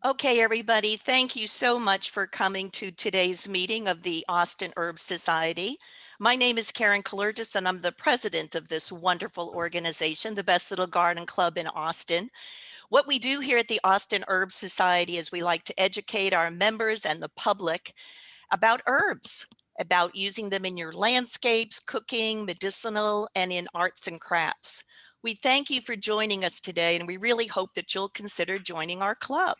Okay, everybody, thank you so much for coming to today's meeting of the Austin Herb Society. My name is Karen Kalergis, and I'm the president of this wonderful organization, the best little garden club in Austin. What we do here at the Austin Herb Society is we like to educate our members and the public about herbs, about using them in your landscapes, cooking, medicinal, and in arts and crafts. We thank you for joining us today, and we really hope that you'll consider joining our club.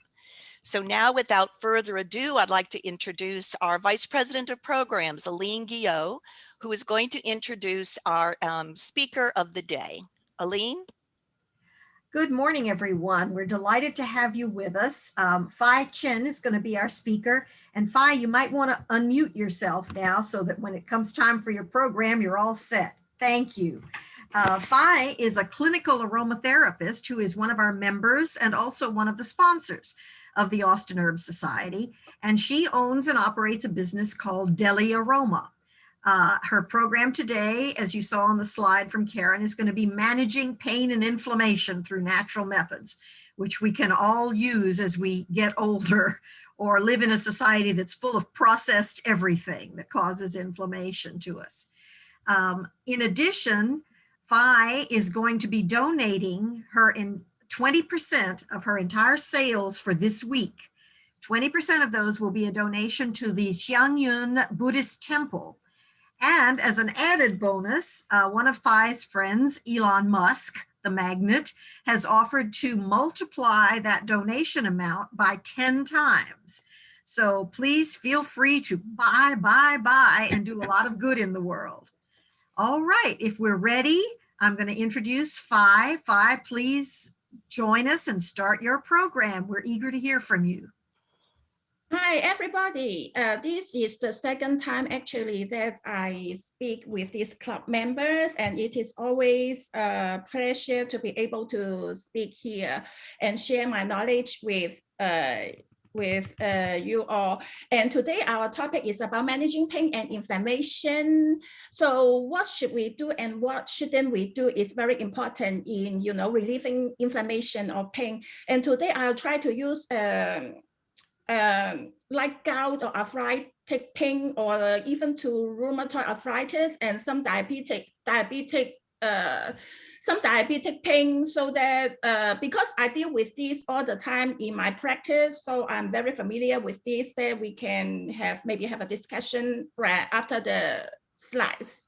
So now, without further ado, I'd like to introduce our Vice President of Programs, Aline Guillot, who is going to introduce our speaker of the day. Aline? Good morning, everyone. We're delighted to have you with us. Fai Chan is going to be our speaker. And Fai, you might want to unmute yourself now so that when it comes time for your program, you're all set. Thank you. Fai is a clinical aromatherapist who is one of our members and also one of the sponsors of the Austin Herb Society. And she owns and operates a business called Deli Aroma. Her program today, as you saw on the slide from Karen, is going to be managing pain and inflammation through natural methods, which we can all use as we get older or live in a society that's full of processed everything that causes inflammation to us. In addition, Fai is going to be donating her 20% of her entire sales for this week. 20% of those will be a donation to the Xiangyun Buddhist Temple. And as an added bonus, one of Fai's friends, Elon Musk, the magnate, has offered to multiply that donation amount by 10 times. So please feel free to buy, and do a lot of good in the world. All right, if we're ready, I'm going to introduce Fai. Fai, please join us and start your program. We're eager to hear from you. Hi, everybody. This is the second time actually that I speak with these club members, and it is always a pleasure to be able to speak here and share my knowledge with you all. And today our topic is about managing pain and inflammation. So what should we do and what shouldn't we do is very important in relieving inflammation or pain. And today I'll try to use like gout or arthritic pain, or even to rheumatoid arthritis and some diabetic pain, so that because I deal with this all the time in my practice, so I'm very familiar with this, that we can maybe have a discussion right after the slides.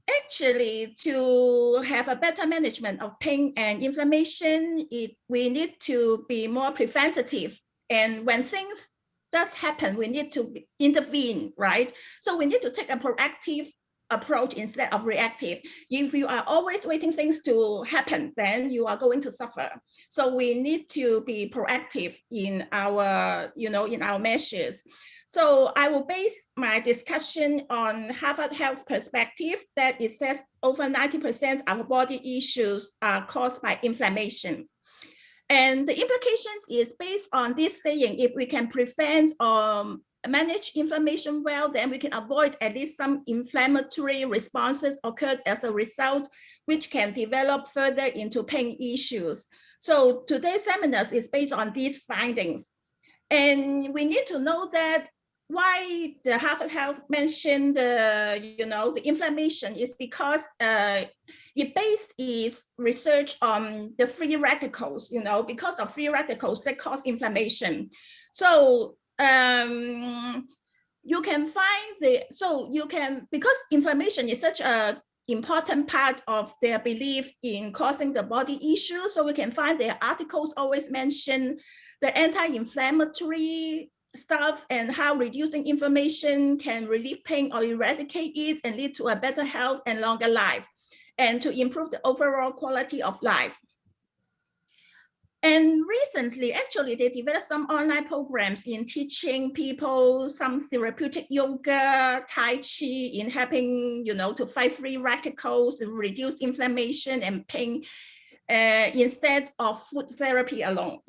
Actually, to have a better management of pain and inflammation, we need to be more preventative. And when things does happen, we need to intervene, right? So we need to take a proactive approach instead of reactive. If you are always waiting things to happen, then you are going to suffer. So we need to be proactive in our, in our measures. So I will base my discussion on Harvard Health perspective, that it says over 90% of body issues are caused by inflammation. And the implications is based on this saying: if we can prevent or manage inflammation well, then we can avoid at least some inflammatory responses occurred as a result, which can develop further into pain issues. So today's seminar is based on these findings. And we need to know that why the Harvard Health mentioned the inflammation is because it based its research on the free radicals, because of free radicals that cause inflammation. So you can find because inflammation is such a important part of their belief in causing the body issue. So we can find their articles always mention the anti-inflammatory stuff and how reducing inflammation can relieve pain or eradicate it and lead to a better health and longer life, and to improve the overall quality of life. And recently, actually, they developed some online programs in teaching people some therapeutic yoga, Tai Chi, in helping, to fight free radicals and reduce inflammation and pain instead of food therapy alone.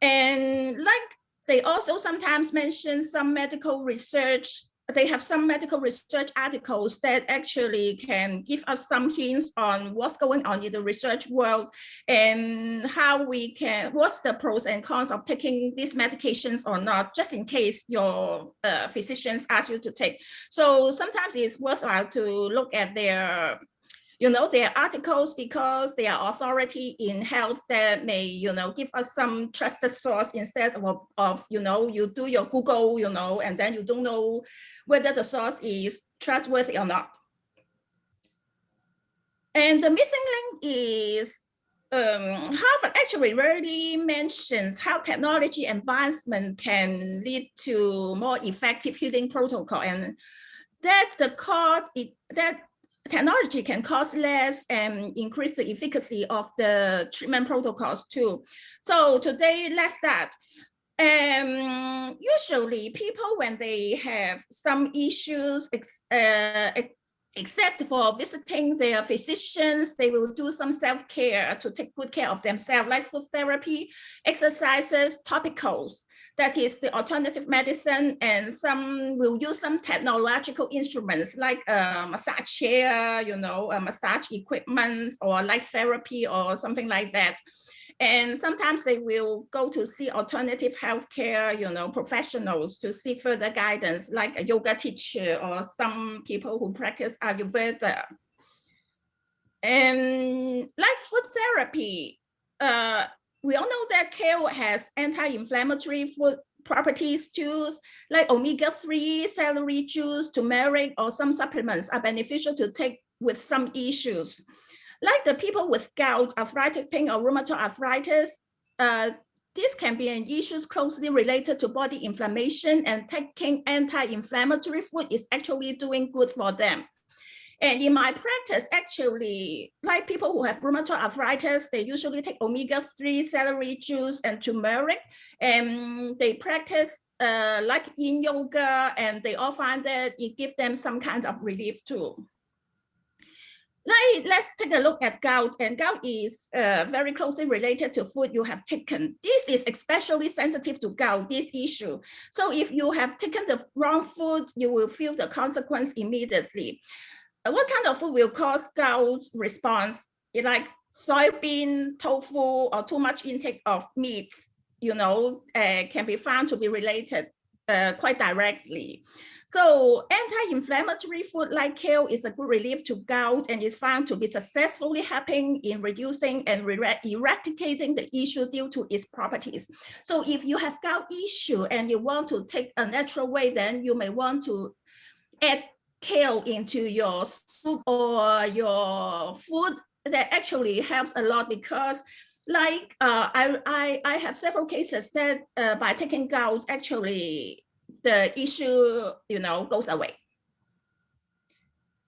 And like they also sometimes mention some medical research they have some medical research articles that actually can give us some hints on what's going on in the research world and how we can, what's the pros and cons of taking these medications or not, just in case your physicians ask you to take. So sometimes it's worthwhile to look at their their articles, because they are authority in health that may, give us some trusted source instead of you do your Google, and then you don't know whether the source is trustworthy or not. And the missing link is Harvard actually rarely mentions how technology advancement can lead to more effective healing protocol, and that the cost that technology can cost less and increase the efficacy of the treatment protocols too. So today, let's start. Usually people, when they have some issues, except for visiting their physicians, they will do some self-care to take good care of themselves, like food therapy, exercises, topicals, that is the alternative medicine, and some will use some technological instruments like a massage chair, a massage equipment, or light therapy or something like that. And sometimes they will go to see alternative healthcare, professionals to seek further guidance, like a yoga teacher or some people who practice Ayurveda. And like food therapy, we all know that kale has anti-inflammatory food properties too, like omega-3, celery juice, turmeric, or some supplements are beneficial to take with some issues. Like the people with gout, arthritic pain, or rheumatoid arthritis, this can be an issue closely related to body inflammation, and taking anti-inflammatory food is actually doing good for them. And in my practice, actually, like people who have rheumatoid arthritis, they usually take omega-3, celery juice, and turmeric, and they practice like yin yoga, and they all find that it gives them some kind of relief too. Let's take a look at gout, and gout is very closely related to food you have taken. This is especially sensitive to gout, this issue. So if you have taken the wrong food, you will feel the consequence immediately. What kind of food will cause gout response? Like soybean, tofu, or too much intake of meat, can be found to be related quite directly. So anti-inflammatory food like kale is a good relief to gout, and is found to be successfully helping in reducing and eradicating the issue due to its properties. So if you have gout issue and you want to take a natural way, then you may want to add kale into your soup or your food. That actually helps a lot, because like I have several cases that by taking gout, actually the issue, goes away.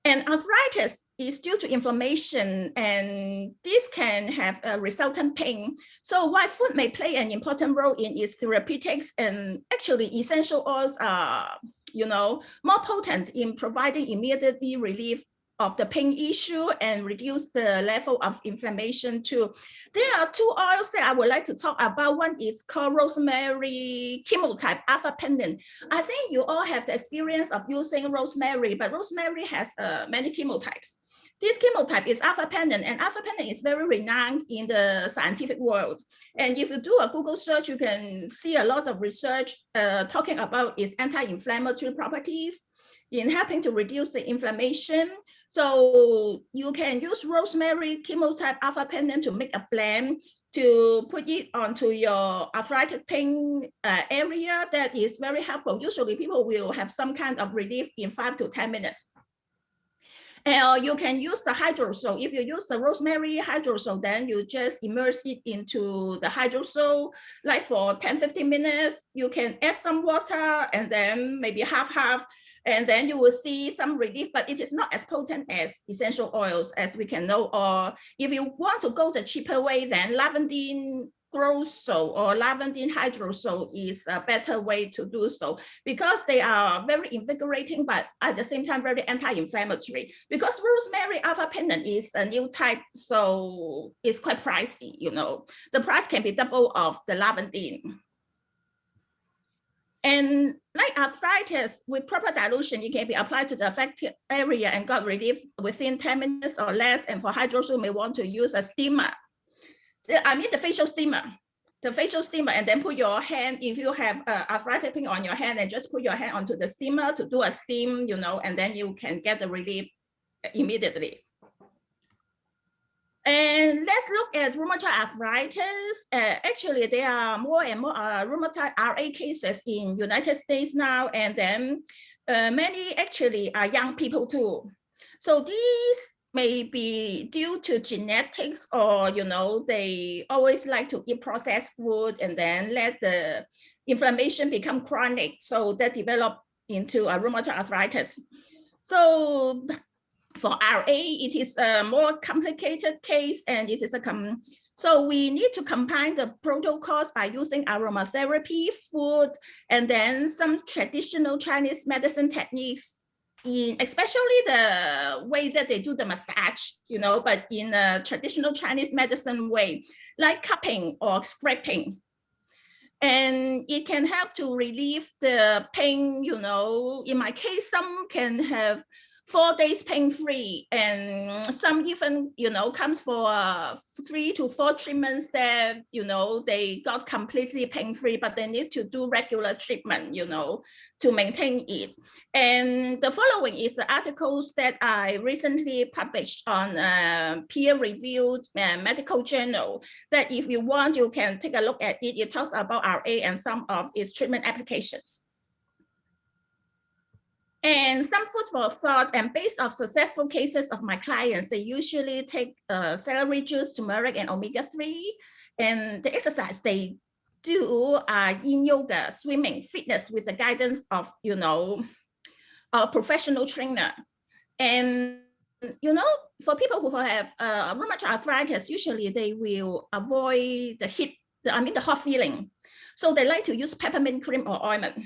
And arthritis is due to inflammation, and this can have a resultant pain. So while food may play an important role in its therapeutics, and actually essential oils are, more potent in providing immediate relief of the pain issue and reduce the level of inflammation too. There are two oils that I would like to talk about. One is called Rosemary Chemotype Alpha Pendant. I think you all have the experience of using rosemary, but rosemary has many chemotypes. This chemotype is Alpha Pendant, and Alpha Pendant is very renowned in the scientific world. And if you do a Google search, you can see a lot of research talking about its anti-inflammatory properties in helping to reduce the inflammation. So you can use rosemary chemotype Alpha Pendant to make a blend to put it onto your arthritic pain area. That is very helpful. Usually people will have some kind of relief in 5 to 10 minutes. And you can use the hydrosol. If you use the rosemary hydrosol, then you just immerse it into the hydrosol, like for 10-15 minutes. You can add some water and then maybe half, and then you will see some relief, but it is not as potent as essential oils, as we can know. Or if you want to go the cheaper way, then lavender Grosol or lavender hydrosol is a better way to do so, because they are very invigorating, but at the same time very anti-inflammatory. Because rosemary Alpha Pendant is a new type, so it's quite pricey. The price can be double of the lavender. And like arthritis, with proper dilution, it can be applied to the affected area and got relief within 10 minutes or less. And for hydrosol, you may want to use a steamer. I mean the facial steamer. The facial steamer, and then put your hand, if you have arthritic pain on your hand, and just put your hand onto the steamer to do a steam, you know, and then you can get the relief immediately. And let's look at rheumatoid arthritis. Actually, there are more and more rheumatoid RA cases in United States now, and then many actually are young people too. So these may be due to genetics, or you know, they always like to eat processed food and then let the inflammation become chronic, so that develop into a rheumatoid arthritis. So for RA, it is a more complicated case, and it is so we need to combine the protocols by using aromatherapy, food, and then some traditional Chinese medicine techniques, especially the way that they do the massage, you know, but in a traditional Chinese medicine way, like cupping or scraping. And it can help to relieve the pain, you know. In my case, some can have 4 days pain-free, and some even, you know, comes for 3 to 4 treatments that, you know, they got completely pain-free, but they need to do regular treatment, you know, to maintain it. And the following is the articles that I recently published on a peer-reviewed medical journal, that if you want, you can take a look at it. It talks about RA and some of its treatment applications. And some food for thought, and based on successful cases of my clients, they usually take celery juice, turmeric, and omega-3. And the exercise they do are yin yoga, swimming, fitness with the guidance of, you know, a professional trainer. And, you know, for people who have rheumatoid arthritis, usually they will avoid the heat, the hot feeling. So they like to use peppermint cream or ointment,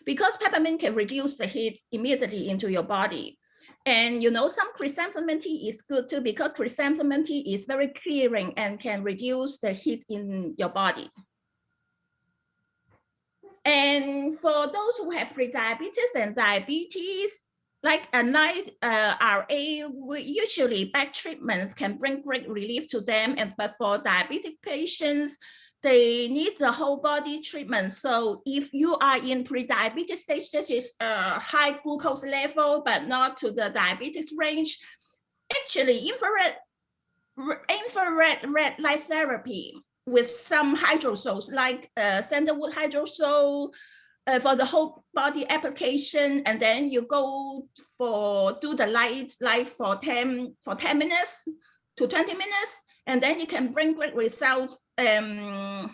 because peppermint can reduce the heat immediately into your body. And you know, some chrysanthemum tea is good too, because chrysanthemum tea is very clearing and can reduce the heat in your body. And for those who have prediabetes and diabetes, like a night RA, usually back treatments can bring great relief to them. But for diabetic patients, they need the whole body treatment. So if you are in pre-diabetes stage, this is a high glucose level, but not to the diabetes range, actually infrared red light therapy with some hydrosols, like sandalwood hydrosol, for the whole body application, and then you go do the light for 10 minutes to 20 minutes, and then you can bring great results. Some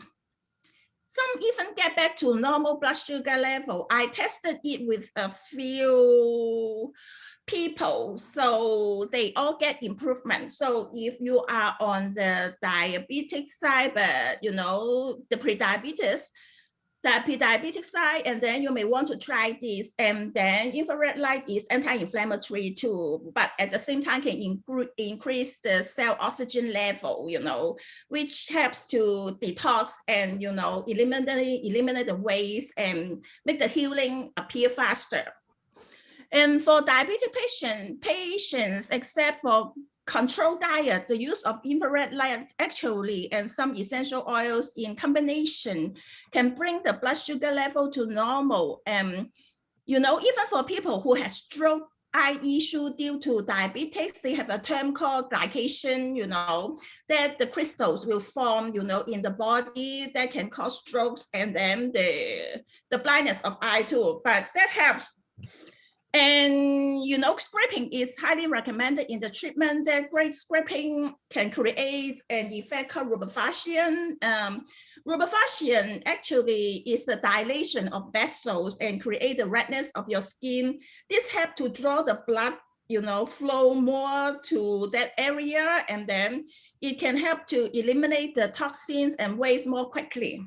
even get back to normal blood sugar level. I tested it with a few people, so they all get improvement. So if you are on the diabetic side, but you know, the pre-diabetes side, and then you may want to try this. And then infrared light is anti-inflammatory too, but at the same time can increase the cell oxygen level, you know, which helps to detox and, you know, eliminate the waste and make the healing appear faster. And for diabetic patients, except for controlled diet, the use of infrared light actually and some essential oils in combination can bring the blood sugar level to normal. And you know, even for people who have stroke eye issue due to diabetes, they have a term called glycation, you know, that the crystals will form, you know, in the body that can cause strokes, and then the blindness of eye too, but that helps. And you know, scraping is highly recommended in the treatment. That great scraping can create an effect called rubefacient. Rubefacient actually is the dilation of vessels and create the redness of your skin. This helps to draw the blood, you know, flow more to that area, and then it can help to eliminate the toxins and waste more quickly.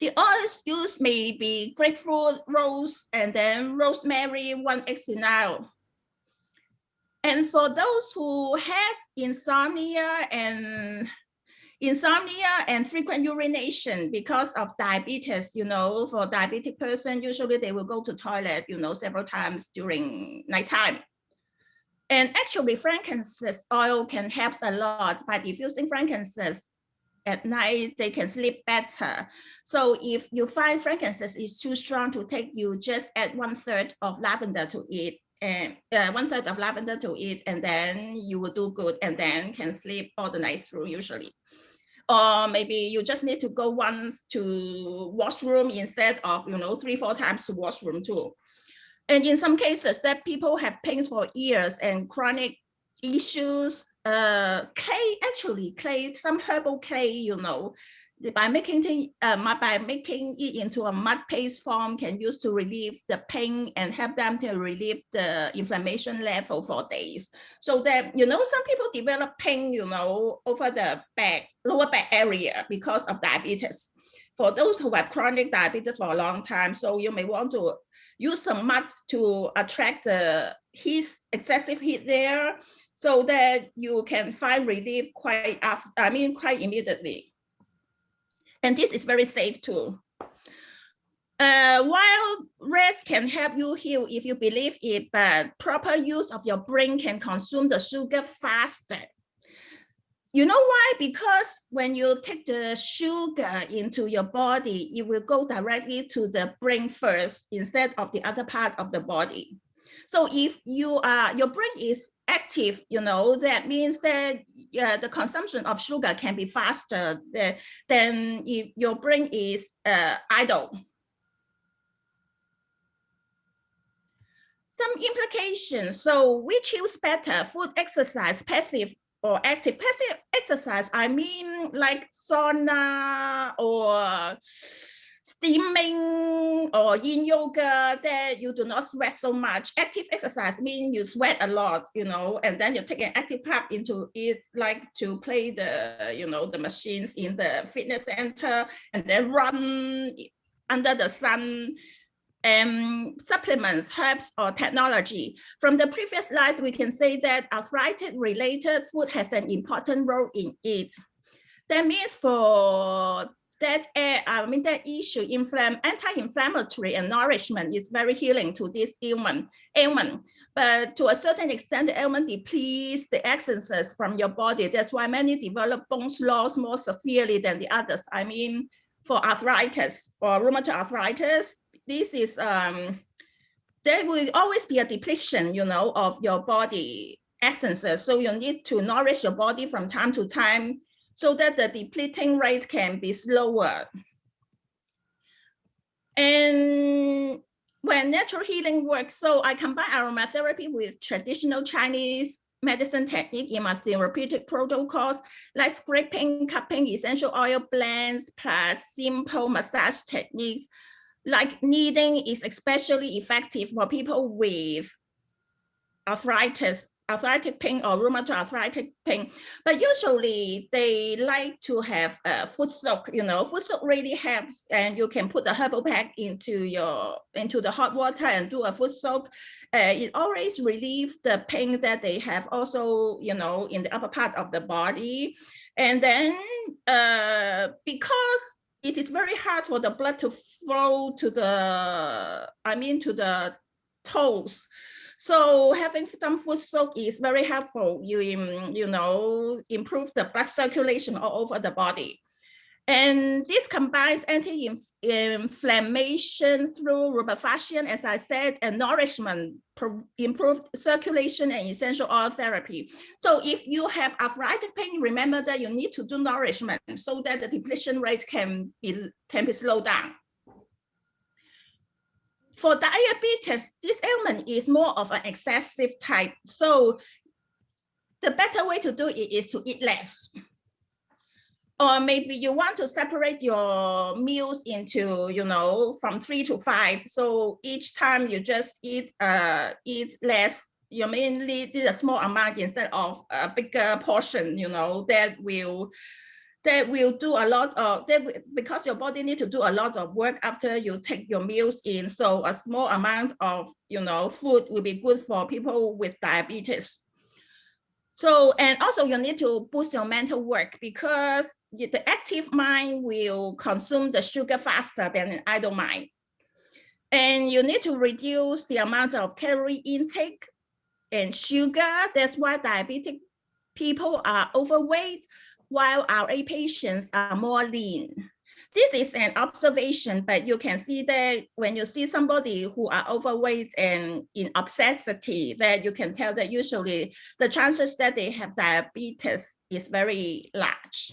The oils used may be grapefruit, rose, and then rosemary, 1-hexenol. And for those who have insomnia and Insomnia and frequent urination because of diabetes, for diabetic person, usually they will go to toilet, several times during nighttime. And actually frankincense oil can help a lot by diffusing frankincense at night, they can sleep better. So if you find frankincense is too strong to take, you just add 1/3 of lavender to it, and 1/3 of lavender to it, and then you will do good, and then can sleep all the night through usually. Or maybe you just need to go once to washroom instead of 3-4 times to washroom too. And in some cases that people have pains for years and chronic issues, clay, some herbal clay, by making it into a mud paste form can use to relieve the pain and help them to relieve the inflammation level for days. So that, some people develop pain, over the lower back area because of diabetes. For those who have chronic diabetes for a long time, so you may want to use some mud to attract the heat, excessive heat there, so that you can find relief quite immediately. And this is very safe too. While rest can help you heal if you believe it, but proper use of your brain can consume the sugar faster. You know why? Because when you take the sugar into your body, it will go directly to the brain first instead of the other part of the body. So if your brain is active, that means that the consumption of sugar can be faster than if your brain is idle. Some implications. So which heals better, food, exercise, passive or active? Passive exercise, I mean like sauna or steaming or yin yoga, that you do not sweat so much. Active exercise means you sweat a lot, and then you take an active part into it, like to play the machines in the fitness center and then run under the sun. Supplements, herbs, or technology. From the previous slides, we can say that arthritic-related food has an important role in it. That means for that issue, anti-inflammatory and nourishment is very healing to this ailment. But to a certain extent, the ailment depletes the essences from your body. That's why many develop bone loss more severely than the others. I mean, for arthritis or rheumatoid arthritis, this is there will always be a depletion, of your body essences. So you need to nourish your body from time to time so that the depleting rate can be slower. And when natural healing works, so I combine aromatherapy with traditional Chinese medicine technique in my therapeutic protocols, like scraping, cupping, essential oil blends, plus simple massage techniques. Like kneading is especially effective for people with arthritic pain or rheumatoid arthritic pain. But usually they like to have a foot soak, foot soak really helps, and you can put the herbal pack into the hot water and do a foot soak. It always relieves the pain that they have also, in the upper part of the body. And then because it is very hard for the blood to flow to the toes. So having some foot soak is very helpful. You improve the blood circulation all over the body. And this combines anti-inflammation through rubefacient, as I said, and nourishment, improved circulation and essential oil therapy. So if you have arthritic pain, remember that you need to do nourishment so that the depletion rate can be slowed down. For diabetes, this ailment is more of an excessive type. So the better way to do it is to eat less. Or maybe you want to separate your meals into, from 3 to 5. So each time you just eat less, you mainly did a small amount instead of a bigger portion, that will do a lot of, because your body needs to do a lot of work after you take your meals in. So a small amount of, food will be good for people with diabetes. So, and also you need to boost your mental work because the active mind will consume the sugar faster than an idle mind. And you need to reduce the amount of calorie intake and sugar. That's why diabetic people are overweight, while RA patients are more lean. This is an observation, but you can see that when you see somebody who are overweight and in obesity, that you can tell that usually the chances that they have diabetes is very large.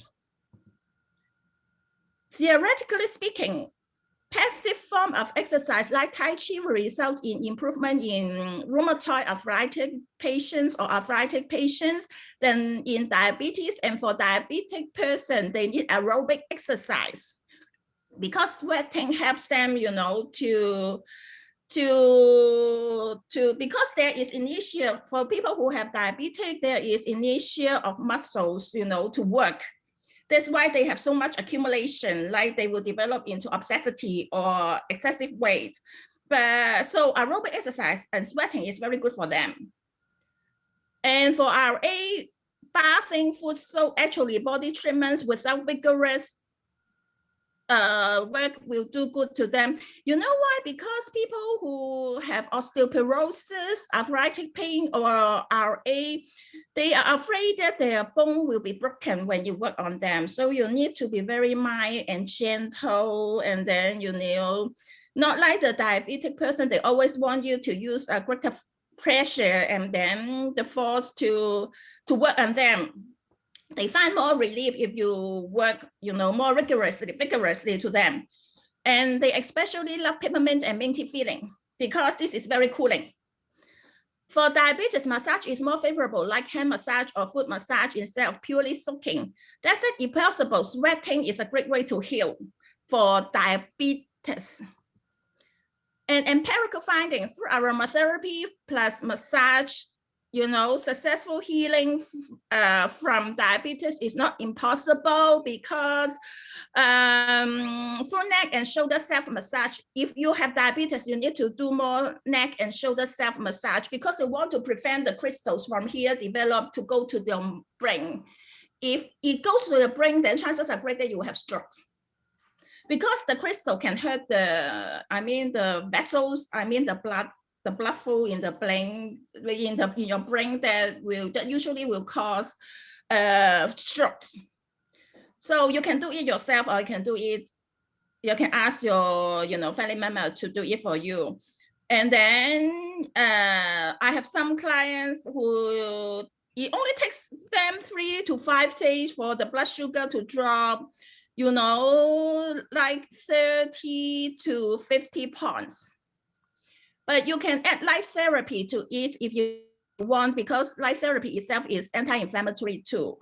Theoretically speaking, passive form of exercise like Tai Chi will result in improvement in rheumatoid arthritic patients or arthritic patients. Then in diabetes, and for diabetic person, they need aerobic exercise because sweating helps them, because there is inertia for people who have diabetic, there is inertia of muscles, to work. That's why they have so much accumulation, like they will develop into obesity or excessive weight. But so aerobic exercise and sweating is very good for them. And for RA, bathing, food, so actually body treatments without vigorous work will do good to them. You know why? Because people who have osteoporosis, arthritic pain, or RA, they are afraid that their bone will be broken when you work on them. So you need to be very mild and gentle, and then, not like the diabetic person, they always want you to use a greater pressure and then the force to work on them. They find more relief if you work, more vigorously to them. And they especially love peppermint and minty feeling because this is very cooling. For diabetes, massage is more favorable, like hand massage or foot massage instead of purely soaking. That's it, if possible, sweating is a great way to heal for diabetes. And empirical findings through aromatherapy plus massage, successful healing from diabetes is not impossible because through neck and shoulder self-massage, if you have diabetes, you need to do more neck and shoulder self-massage because you want to prevent the crystals from here develop to go to the brain. If it goes to the brain, then chances are great that you will have stroke. Because the crystal can hurt the vessels, the blood flow in the brain, in your brain that usually will cause strokes. So you can do it yourself, or you can ask your family member to do it for you. And then I have some clients who it only takes them 3 to 5 days for the blood sugar to drop, like 30 to 50 pounds. But you can add light therapy to it if you want, because light therapy itself is anti-inflammatory too.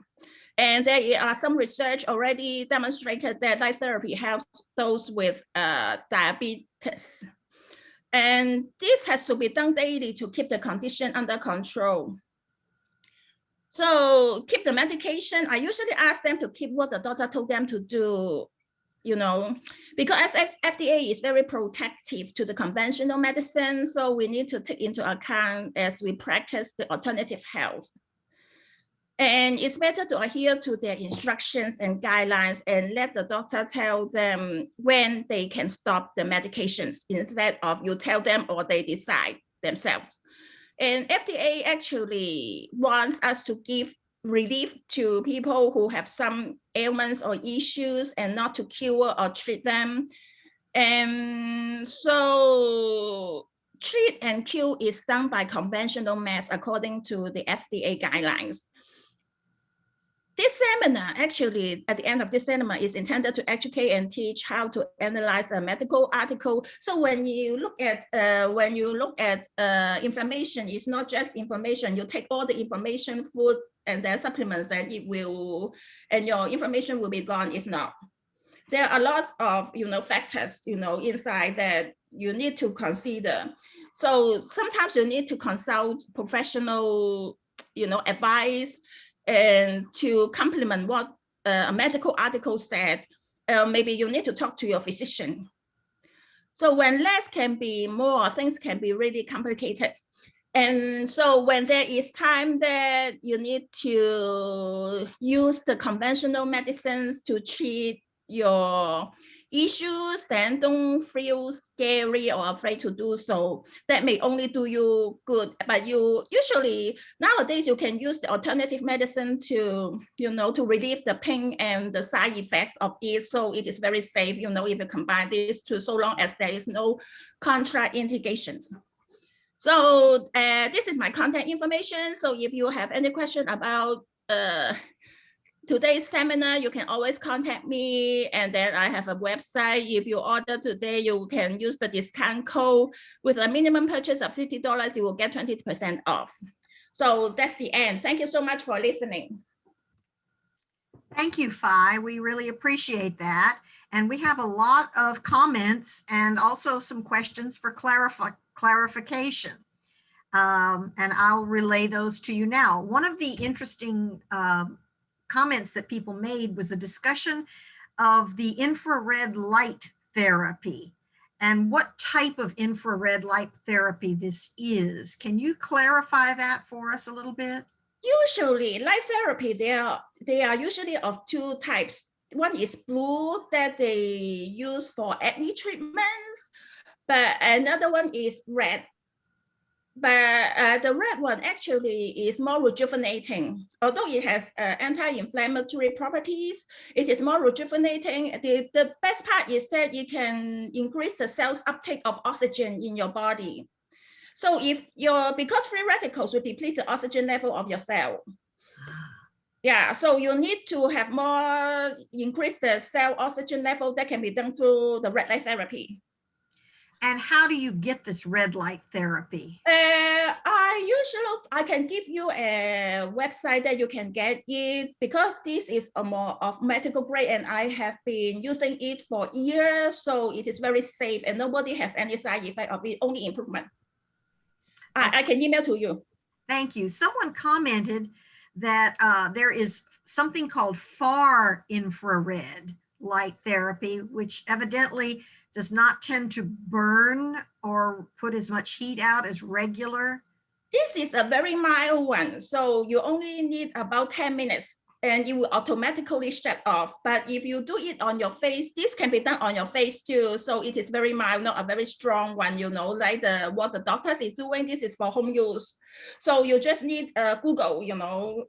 And there are some research already demonstrated that light therapy helps those with diabetes. And this has to be done daily to keep the condition under control. So keep the medication. I usually ask them to keep what the doctor told them to do, because FDA is very protective to the conventional medicine. So we need to take into account as we practice the alternative health. And it's better to adhere to their instructions and guidelines and let the doctor tell them when they can stop the medications instead of you tell them or they decide themselves. And FDA actually wants us to give relief to people who have some ailments or issues and not to cure or treat them. And so treat and cure is done by conventional methods according to the FDA guidelines. This seminar, actually, at the end of this seminar, is intended to educate and teach how to analyze a medical article. So when you look at inflammation, it's not just information. You take all the information, food, and then supplements, then it will, and your information will be gone. It's not. There are a lot of factors inside that you need to consider. So sometimes you need to consult professional advice and to complement what a medical article said. Maybe you need to talk to your physician. So when less can be more, things can be really complicated. And so when there is time that you need to use the conventional medicines to treat your issues, then don't feel scary or afraid to do so. That may only do you good, but you usually nowadays you can use the alternative medicine to, to relieve the pain and the side effects of it. So it is very safe, if you combine these two, so long as there is no contraindications. So this is my contact information. So if you have any question about today's seminar, you can always contact me. And then I have a website. If you order today, you can use the discount code. With a minimum purchase of $50, you will get 20% off. So that's the end. Thank you so much for listening. Thank you, Fai. We really appreciate that. And we have a lot of comments and also some questions for clarification. And I'll relay those to you now. One of the interesting comments that people made was a discussion of the infrared light therapy and what type of infrared light therapy this is. Can you clarify that for us a little bit? Usually, light therapy, they are usually of two types. One is blue that they use for acne treatments, but another one is red. But the red one actually is more rejuvenating. Although it has anti-inflammatory properties, it is more rejuvenating. The best part is that it can increase the cell's uptake of oxygen in your body. So because free radicals will deplete the oxygen level of your cell. Yeah, so you need to have more, increase the cell oxygen level. That can be done through the red light therapy. And how do you get this red light therapy? I can give you a website that you can get it, because this is a more of medical grade and I have been using it for years. So it is very safe and nobody has any side effect of it, only improvement. I can email to you. Thank you. Someone commented that there is something called far infrared light therapy, which evidently does not tend to burn or put as much heat out as regular. This is a very mild one. So you only need about 10 minutes and it will automatically shut off. But if you do it on your face, this can be done on your face too. So it is very mild, not a very strong one, like what the doctors is doing. This is for home use. So you just need Google,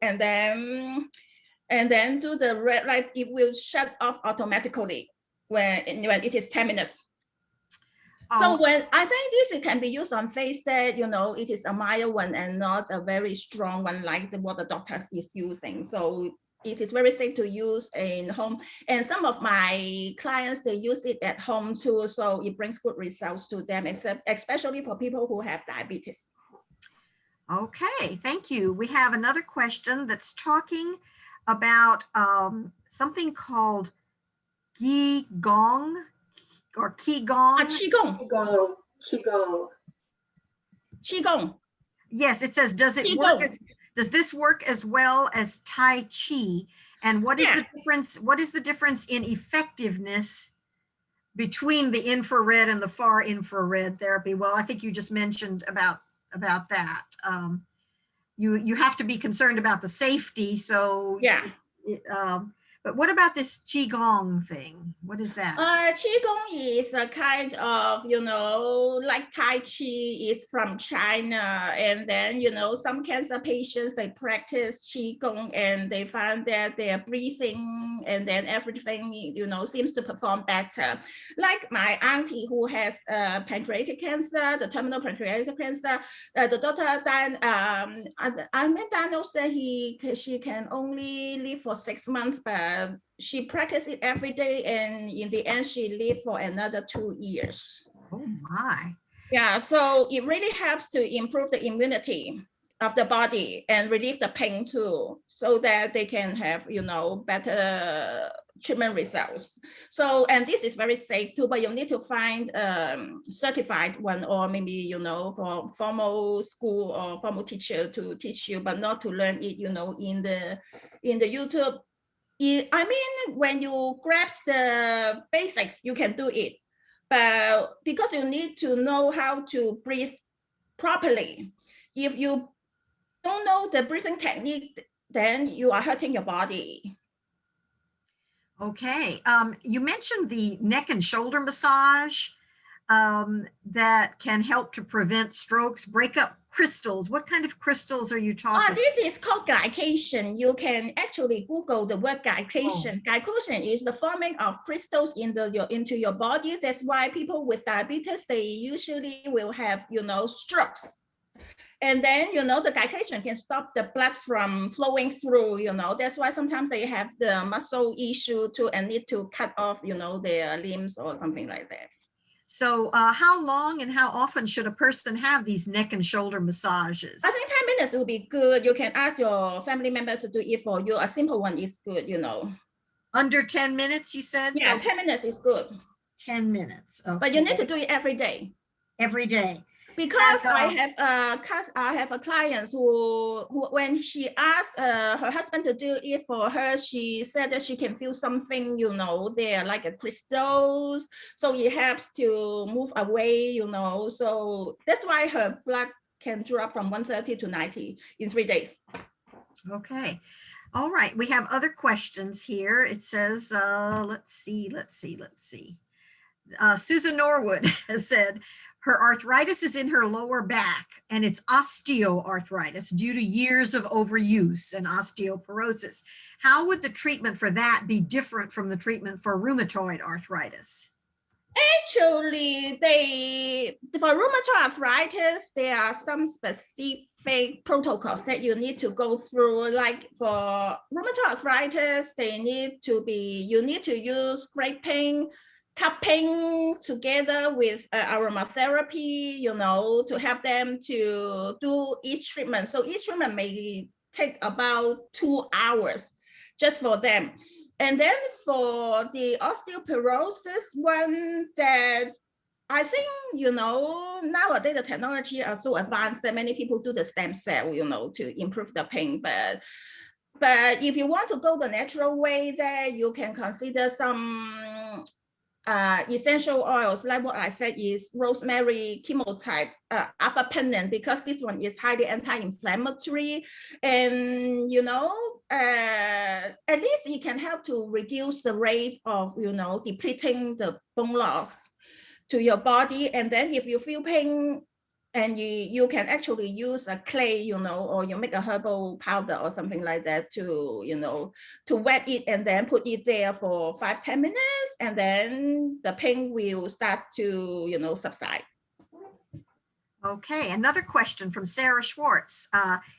and then do the red light. It will shut off automatically when it is 10 minutes. So when I think this can be used on face that, it is a mild one and not a very strong one like what the doctor is using. So it is very safe to use in home. And some of my clients, they use it at home too. So it brings good results to them, especially for people who have diabetes. Okay, thank you. We have another question that's talking about something called Gong or Qigong. Qigong. Qigong. Yes, it says, does this work as well as Tai Chi? And what is the difference? What is the difference in effectiveness between the infrared and the far infrared therapy? Well, I think you just mentioned about that. You have to be concerned about the safety. So yeah. But what about this Qigong thing? What is that? Qigong is a kind of, like Tai Chi is from China. And then, some cancer patients, they practice Qigong and they find that their breathing and then everything, seems to perform better. Like my auntie who has pancreatic cancer, the terminal pancreatic cancer, the doctor then, I diagnosed that she can only live for 6 months, but she practiced it every day, and in the end, she lived for another 2 years. Oh my! Yeah, so it really helps to improve the immunity of the body and relieve the pain too, so that they can have better treatment results. So, and this is very safe too, but you need to find certified one, or maybe for formal school or formal teacher to teach you, but not to learn it in the YouTube. I mean, when you grasp the basics, you can do it, but because you need to know how to breathe properly, if you don't know the breathing technique, then you are hurting your body. Okay. You mentioned the neck and shoulder massage that can help to prevent strokes, break up crystals. What kind of crystals are you talking? This is called glycation. You can actually Google the word glycation. Oh. Glycation is the forming of crystals into your body. That's why people with diabetes, they usually will have, strokes. And then, the glycation can stop the blood from flowing through, that's why sometimes they have the muscle issue too and need to cut off, their limbs or something like that. So how long and how often should a person have these neck and shoulder massages? I think 10 minutes will be good. You can ask your family members to do it for you. A simple one is good, Under 10 minutes, you said? Yeah, so 10 minutes is good. 10 minutes. Okay. But you need to do it every day. Every day. Because I have a client who when she asked her husband to do it for her, she said that she can feel something, there like a crystals. So it helps to move away, So that's why her blood can drop from 130 to 90 in 3 days. Okay. All right. We have other questions here. It says, let's see. Susan Norwood has said, her arthritis is in her lower back and it's osteoarthritis due to years of overuse and osteoporosis. How would the treatment for that be different from the treatment for rheumatoid arthritis? Actually, for rheumatoid arthritis, there are some specific protocols that you need to go through. Like for rheumatoid arthritis, you need to use scraping, cupping together with aromatherapy, to help them to do each treatment. So each treatment may take about 2 hours just for them. And then for the osteoporosis one, that I think, nowadays the technology are so advanced that many people do the stem cell, to improve the pain. But if you want to go the natural way, then you can consider some essential oils, like what I said is rosemary, chemotype, alpha pendant, because this one is highly anti-inflammatory, and at least it can help to reduce the rate of depleting the bone loss to your body. And then if you feel pain, and you can actually use a clay, or you make a herbal powder or something like that to wet it and then put it there for 5-10 minutes, and then the pain will start to, subside. Okay, another question from Sarah Schwartz.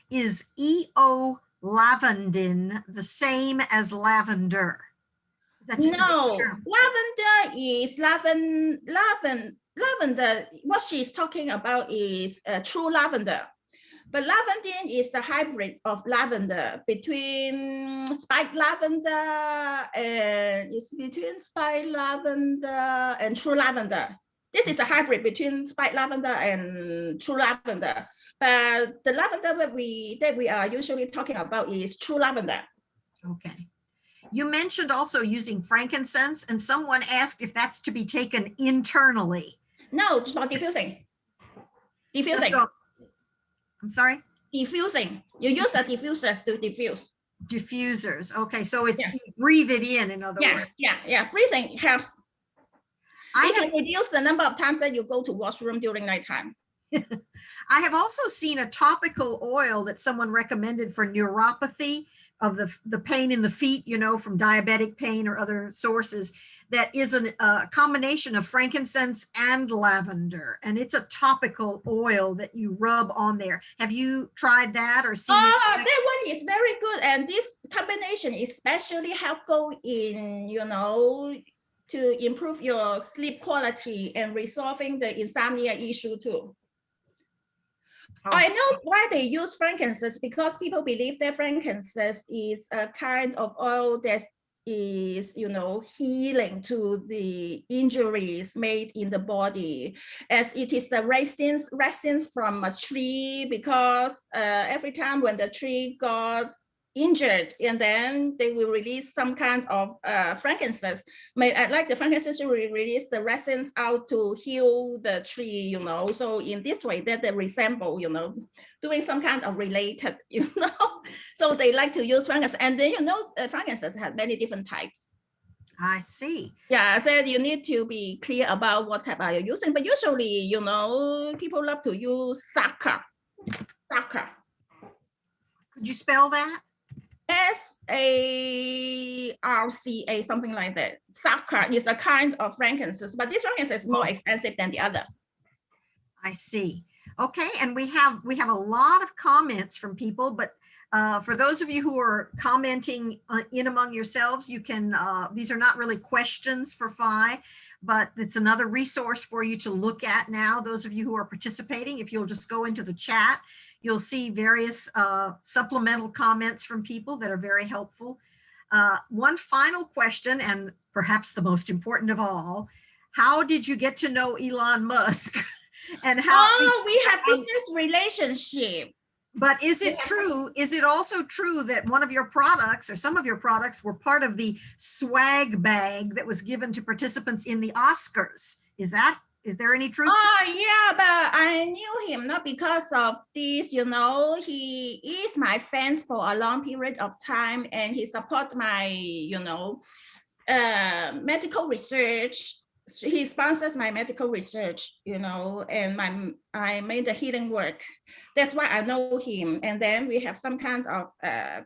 Is EO lavenden the same as lavender? No, lavender is lavender. What she's talking about is true lavender. But lavender is the hybrid of lavender between spike lavender and true lavender. This is a hybrid between spike lavender and true lavender. But the lavender that we are usually talking about is true lavender. Okay. You mentioned also using frankincense, and someone asked if that's to be taken internally. No, it's not diffusing. I'm sorry? Diffusing. You use the diffusers to diffuse. Diffusers. Okay, so it's you breathe it in other words. Yeah. Breathing helps. It can reduce the number of times that you go to washroom during nighttime. I have also seen a topical oil that someone recommended for neuropathy of the pain in the feet, from diabetic pain or other sources, that is a combination of frankincense and lavender, and it's a topical oil that you rub on there. Have you tried that or seen it? That one is very good, and this combination is especially helpful in to improve your sleep quality and resolving the insomnia issue too. I know why they use frankincense, because people believe that frankincense is a kind of oil that is, healing to the injuries made in the body, as it is the resins from a tree, because every time when the tree got injured, and then they will release some kind of frankincense. Like the frankincense will release the resins out to heal the tree, you know. So in this way, that they resemble, you know, doing some kind of related, you know. So they like to use frankincense, and then, you know, frankincense has many different types. I see. Yeah, so you need to be clear about what type are you using. But usually, you know, people love to use Saka. Saka. Could you spell that? SARCA, something like that. Saka is a kind of frankincense, but this frankincense is more expensive than the others. I see. Okay, and we have a lot of comments from people, but for those of you who are commenting in among yourselves, you can, these are not really questions for Fai, but it's another resource for you to look at now. Those of you who are participating, if you'll just go into the chat, you'll see various supplemental comments from people that are very helpful. One final question, and perhaps the most important of all, how did you get to know Elon Musk? And how we have business relationship. But is it true? Is it also true that one of your products or some of your products were part of the swag bag that was given to participants in the Oscars? Is there any truth? Oh, yeah, but I knew him not because of this, you know, he is my fans for a long period of time, and he supports my, you know, medical research. He sponsors my medical research, you know, and I made the healing work. That's why I know him. And then we have some kind of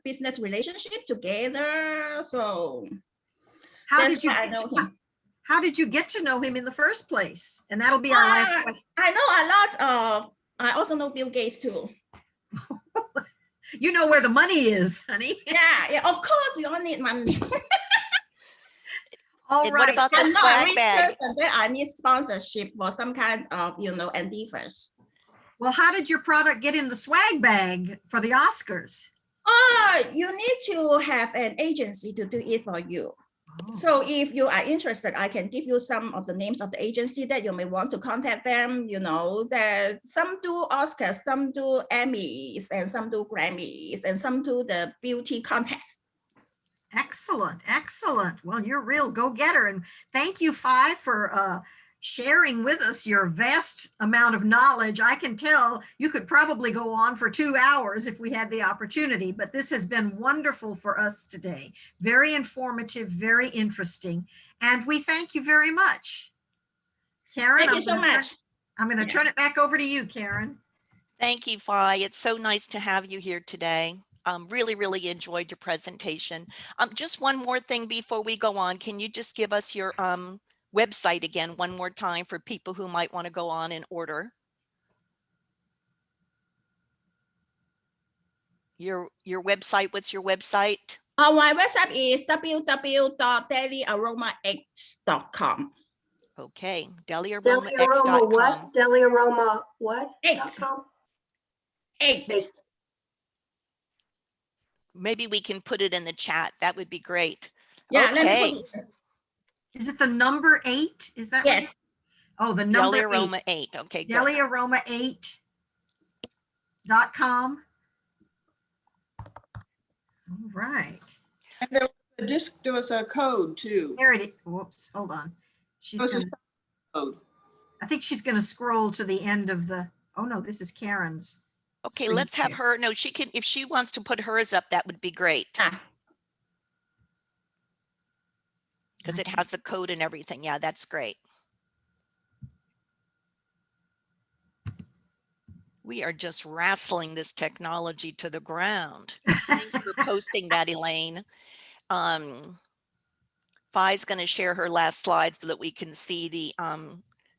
business relationship together. So How did you get to know him in the first place? And that'll be our last question. I know a lot of, I also know Bill Gates too. You know where the money is, honey. Yeah, of course we all need money. All right. What about the swag bag? And then I need sponsorship for some kind of, you know, endeavors. Well, how did your product get in the swag bag for the Oscars? You need to have an agency to do it for you. Oh. So if you are interested, I can give you some of the names of the agency that you may want to contact them. You know, that some do Oscars, some do Emmys, and some do Grammys, and some do the beauty contest. Excellent, excellent. Well, you're a real go-getter. And thank you, Fai, for sharing with us your vast amount of knowledge. I can tell you could probably go on for 2 hours if we had the opportunity, but this has been wonderful for us today. Very informative, very interesting. And we thank you very much. Karen, Thank you so much. I'm going to turn it back over to you, Karen. Thank you, Fai. It's so nice to have you here today. Really, really enjoyed your presentation. Just one more thing before we go on. Can you just give us your website again one more time for people who might want to go on and order? Your website, what's your website? My website is www.dailyaromax.com. Okay, dailyaromax.com. What? Dailyaromax what? Eight. Maybe we can put it in the chat. That would be great. Yeah. Okay. Is it the number 8? Is that Yes. right? Oh, the number Dailyroma 8. Okay, good. dailyaromax.com. All right. And there was a code too. There it is. Whoops, hold on. Code. I think she's gonna scroll to the end of the, oh no, this is Karen's. Okay, screen let's have share. her. No, she can, if she wants to put hers up, that would be great. Because it has the code and everything. Yeah, that's great. We are just wrestling this technology to the ground. Thanks for posting that, Elaine. Fai's going to share her last slide so that we can see the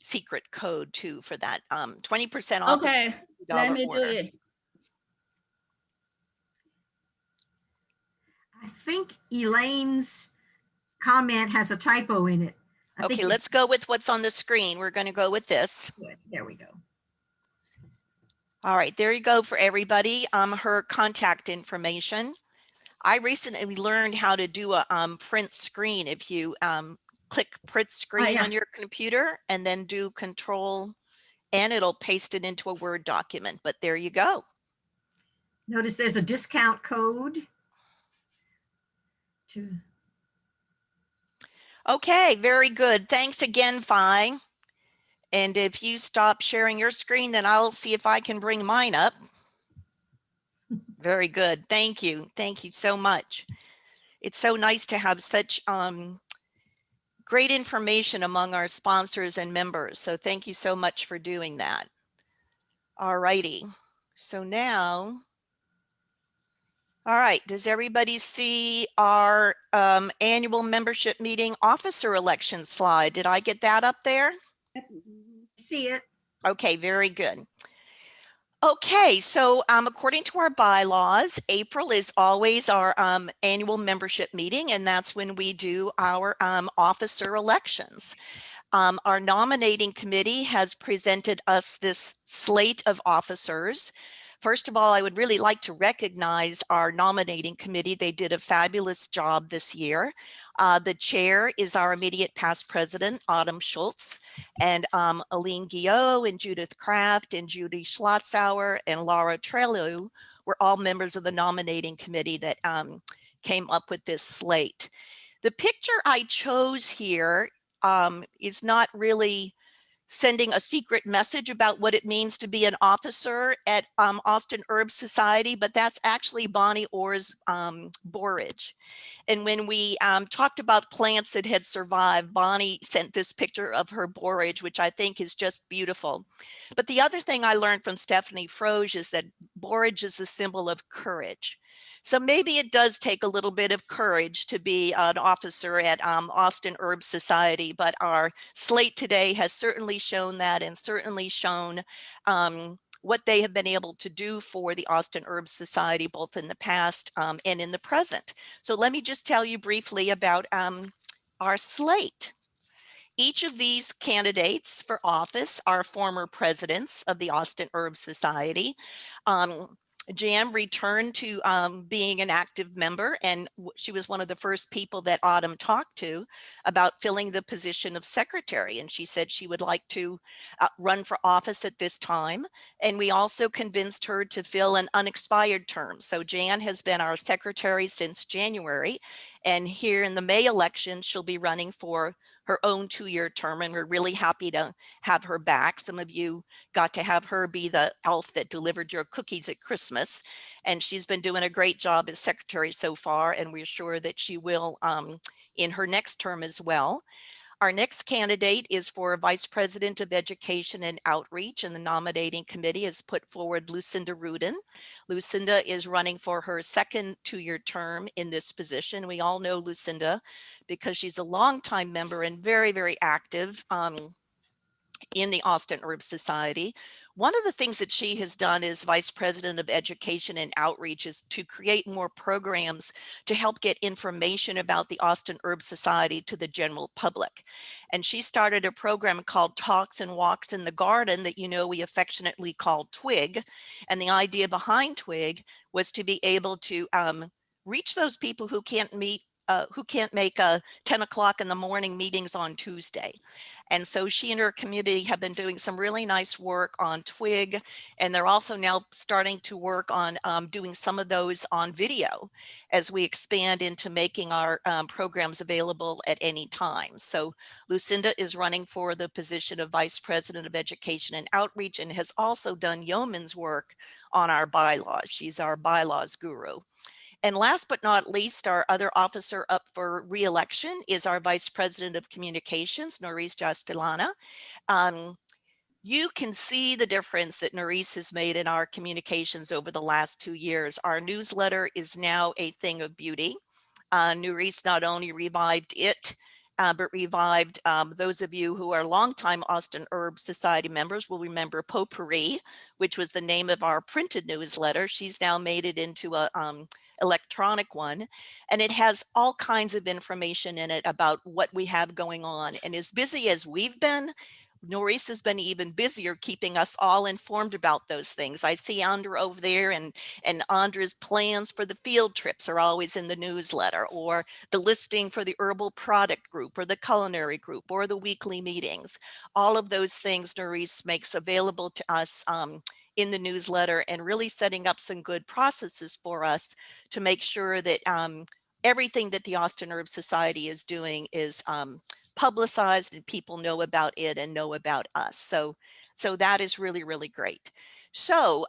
secret code too for that 20% off. Okay, let me order. do it. I think Elaine's comment has a typo in it. Okay, let's go with what's on the screen. We're going to go with this. There we go. All right, there you go for everybody. Her contact information. I recently learned how to do a print screen. If you click print screen on your computer and then do Control N, it'll paste it into a Word document. But there you go. Notice there's a discount code. to, Okay, very good. Thanks again, Fai. And if you stop sharing your screen, then I'll see if I can bring mine up. Very good. Thank you. Thank you so much. It's so nice to have such great information among our sponsors and members. So thank you so much for doing that. All righty. So now, all right, does everybody see our annual membership meeting officer election slide? Did I get that up there? see it. Okay, very good. Okay, so according to our bylaws, April is always our annual membership meeting, and that's when we do our officer elections. Our nominating committee has presented us this slate of officers. First of all, I would really like to recognize our nominating committee. They did a fabulous job this year. The chair is our immediate past president, Autumn Schultz, and Aline Guillot and Judith Kraft and Judy Schlotzauer and Laura Trelu were all members of the nominating committee that came up with this slate. The picture I chose here is not really sending a secret message about what it means to be an officer at Austin Herb Society, but that's actually Bonnie Orr's borage. And when we talked about plants that had survived, Bonnie sent this picture of her borage, which I think is just beautiful. But the other thing I learned from Stephanie Froge is that borage is a symbol of courage. So maybe it does take a little bit of courage to be an officer at Austin Herb Society, but our slate today has certainly shown that, and certainly shown what they have been able to do for the Austin Herb Society, both in the past and in the present. So let me just tell you briefly about our slate. Each of these candidates for office are former presidents of the Austin Herb Society. Jan returned to being an active member, and she was one of the first people that Autumn talked to about filling the position of secretary. And she said she would like to run for office at this time. And we also convinced her to fill an unexpired term. So Jan has been our secretary since January. And here in the May election, she'll be running for her own 2-year term, and we're really happy to have her back. Some of you got to have her be the elf that delivered your cookies at Christmas, and she's been doing a great job as secretary so far, and we're sure that she will in her next term as well. Our next candidate is for Vice President of Education and Outreach, and the nominating committee has put forward Lucinda Rudin. Lucinda is running for her second 2-year term in this position. We all know Lucinda because she's a longtime member and very, very active in the Austin Herb Society. One of the things that she has done as Vice President of Education and Outreach is to create more programs to help get information about the Austin Herb Society to the general public. And she started a program called Talks and Walks in the Garden that, you know, we affectionately call TWIG. And the idea behind TWIG was to be able to reach those people who can't make 10 o'clock in the morning meetings on Tuesday. And so she and her community have been doing some really nice work on TWIG, and they're also now starting to work on doing some of those on video as we expand into making our programs available at any time. So Lucinda is running for the position of Vice President of Education and Outreach, and has also done yeoman's work on our bylaws. She's our bylaws guru. And last but not least, our other officer up for re-election is our Vice President of Communications, Norris Jastilana. You can see the difference that Norris has made in our communications over the last 2 years. Our newsletter is now a thing of beauty. Norris not only revived it, but revived those of you who are longtime Austin Herb Society members will remember Potpourri, which was the name of our printed newsletter. She's now made it into a electronic one, and it has all kinds of information in it about what we have going on. And as busy as we've been, Norris has been even busier keeping us all informed about those things. I see Andra over there, and Andra's plans for the field trips are always in the newsletter, or the listing for the herbal product group, or the culinary group, or the weekly meetings. All of those things Norris makes available to us in the newsletter, and really setting up some good processes for us to make sure that everything that the Austin Herb Society is doing is publicized, and people know about it and know about us. So that is really, really great. So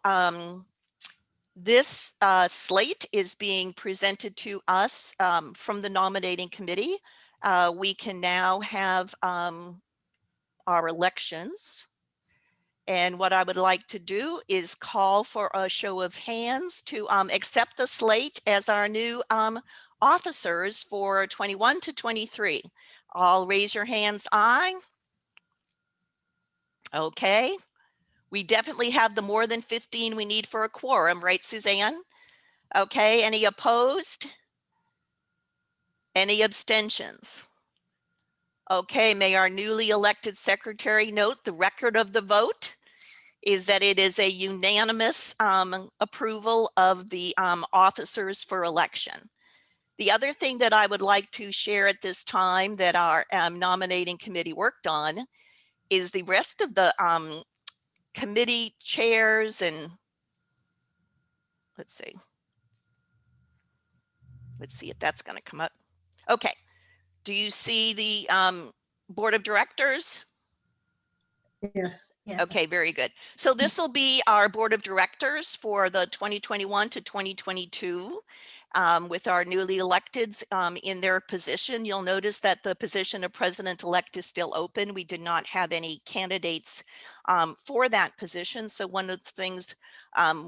this slate is being presented to us from the nominating committee. We can now have our elections. And what I would like to do is call for a show of hands to accept the slate as our new officers for 21 to 23. All raise your hands, aye. Okay. We definitely have the more than 15 we need for a quorum, right, Suzanne? Okay, any opposed? Any abstentions? Okay, may our newly elected secretary note the record of the vote is that it is a unanimous approval of the officers for election. The other thing that I would like to share at this time that our nominating committee worked on is the rest of the committee chairs, and let's see if that's going to come up. Okay, do you see the board of directors? Yes. Yes. Okay, very good. So this will be our board of directors for the 2021 to 2022 with our newly electeds in their position. You'll notice that the position of president-elect is still open. We did not have any candidates for that position. So one of the things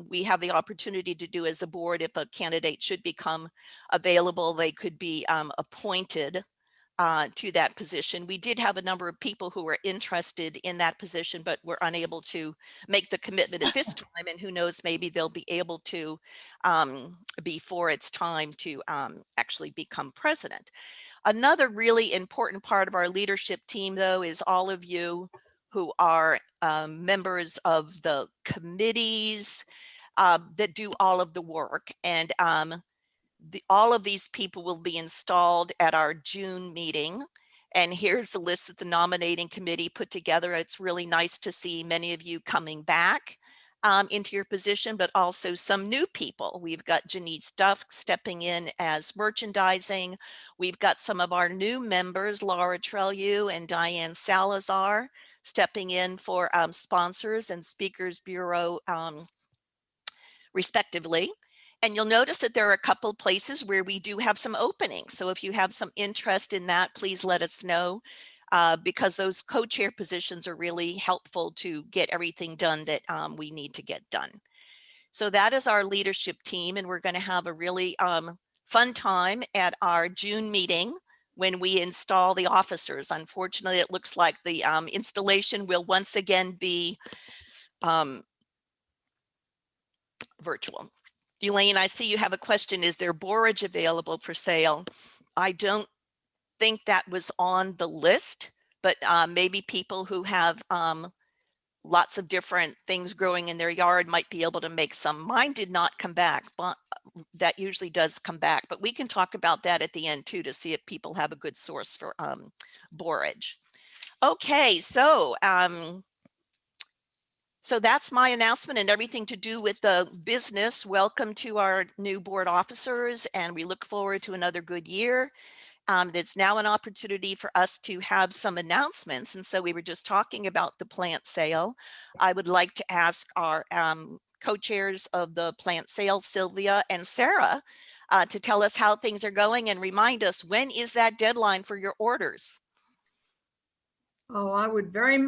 we have the opportunity to do as a board, if a candidate should become available, they could be appointed to that position. We did have a number of people who were interested in that position, but were unable to make the commitment at this time. And who knows, maybe they'll be able to before it's time to actually become president. Another really important part of our leadership team, though, is all of you who are members of the committees that do all of the work. And all of these people will be installed at our June meeting. And here's the list that the nominating committee put together. It's really nice to see many of you coming back into your position, but also some new people. We've got Janice Duff stepping in as merchandising. We've got some of our new members, Laura Trellew and Diane Salazar, stepping in for sponsors and speakers bureau respectively. And you'll notice that there are a couple of places where we do have some openings. So if you have some interest in that, please let us know because those co-chair positions are really helpful to get everything done that we need to get done. So that is our leadership team, and we're going to have a really fun time at our June meeting when we install the officers. Unfortunately, it looks like the installation will once again be virtual. Elaine, I see you have a question. Is there borage available for sale? I don't think that was on the list, but maybe people who have lots of different things growing in their yard might be able to make some. Mine did not come back, but that usually does come back. But we can talk about that at the end too to see if people have a good source for borage. Okay, so that's my announcement and everything to do with the business. Welcome to our new board officers, and we look forward to another good year. It's now an opportunity for us to have some announcements. And so we were just talking about the plant sale. I would like to ask our co-chairs of the plant sale, Sylvia and Sarah, to tell us how things are going and remind us, when is that deadline for your orders? Oh, I would very much